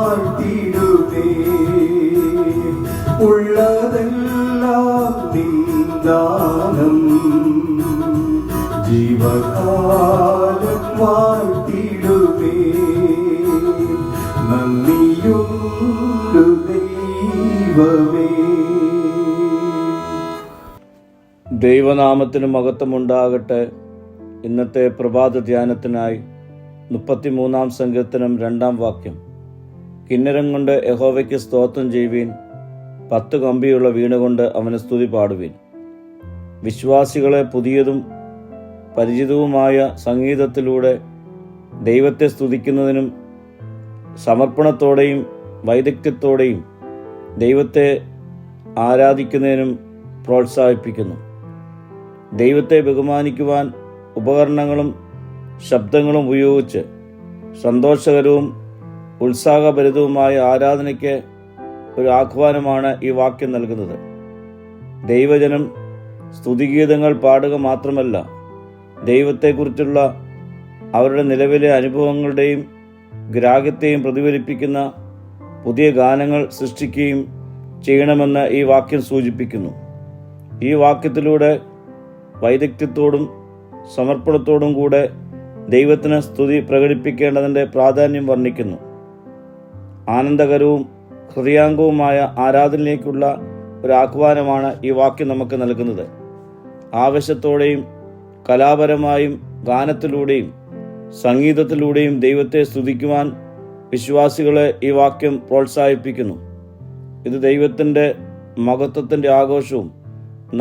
വാഴ്ത്തിടുമേ. ഉള്ളതെല്ലാം നിന്ദാനം ജീവകാലം വാഴ്ത്തിടുമേ. നന്ദിയുള്ളു ദൈവമേ. ദൈവനാമത്തിന് മഹത്വമുണ്ടാകട്ടെ. ഇന്നത്തെ പ്രഭാത ധ്യാനത്തിനായി 33 സങ്കീർത്തനം 2 വാക്യം. കിന്നരം കൊണ്ട് യഹോവയ്ക്ക് സ്തോത്രം ചെയ്യുവീൻ, 10 കമ്പിയുള്ള വീണുകൊണ്ട് അവന് സ്തുതി പാടുവീൻ. വിശ്വാസികളെ പുതിയതും പരിചിതവുമായ സംഗീതത്തിലൂടെ ദൈവത്തെ സ്തുതിക്കുന്നതിനും സമർപ്പണത്തോടെയും വൈദഗ്ധ്യത്തോടെയും ദൈവത്തെ ആരാധിക്കുന്നതിനും പ്രോത്സാഹിപ്പിക്കുന്നു. ദൈവത്തെ ബഹുമാനിക്കുവാൻ ഉപകരണങ്ങളും ശബ്ദങ്ങളും ഉപയോഗിച്ച് സന്തോഷകരവും ഉത്സാഹഭരിതവുമായ ആരാധനയ്ക്ക് ഒരു ആഹ്വാനമാണ് ഈ വാക്യം നൽകുന്നത്. ദൈവജനം സ്തുതിഗീതങ്ങൾ പാടുക മാത്രമല്ല, ദൈവത്തെക്കുറിച്ചുള്ള അവരുടെ നിലവിലെ അനുഭവങ്ങളുടെയും ഗ്രാഹ്യത്തെയും പ്രതിഫലിപ്പിക്കുന്ന പുതിയ ഗാനങ്ങൾ സൃഷ്ടിക്കുകയും ചെയ്യണമെന്ന് ഈ വാക്യം സൂചിപ്പിക്കുന്നു. ഈ വാക്യത്തിലൂടെ വൈദഗ്ധ്യത്തോടും സമർപ്പണത്തോടും കൂടെ ദൈവത്തിന് സ്തുതി പ്രകടിപ്പിക്കേണ്ടതിൻ്റെ പ്രാധാന്യം വർണ്ണിക്കുന്നു. ആനന്ദകരവും ഹൃദയാംഗവുമായ ആരാധനയിലേക്കുള്ള ഒരു ആഹ്വാനമാണ് ഈ വാക്യം നമുക്ക് നൽകുന്നത്. ആവേശത്തോടെയും കലാപരമായും ഗാനത്തിലൂടെയും സംഗീതത്തിലൂടെയും ദൈവത്തെ സ്തുതിക്കുവാൻ വിശ്വാസികളെ ഈ വാക്യം പ്രോത്സാഹിപ്പിക്കുന്നു. ഇത് ദൈവത്തിൻ്റെ മഹത്വത്തിൻ്റെ ആഘോഷവും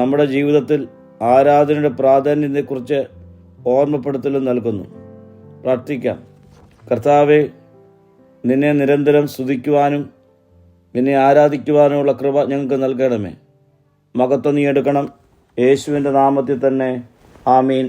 നമ്മുടെ ജീവിതത്തിൽ ആരാധനയുടെ പ്രാധാന്യത്തെക്കുറിച്ച് ഓർമ്മപ്പെടുത്തലും നൽകുന്നു. പ്രാർത്ഥിക്കാം. കർത്താവേ, നിന്നെ നിരന്തരം സ്തുതിക്കുവാനും നിന്നെ ആരാധിക്കുവാനുമുള്ള കൃപ ഞങ്ങൾക്ക് നൽകണമേ. മഹത്വം നീ എടുക്കണം. യേശുവിൻ്റെ നാമത്തിൽ തന്നെ. ആമീൻ.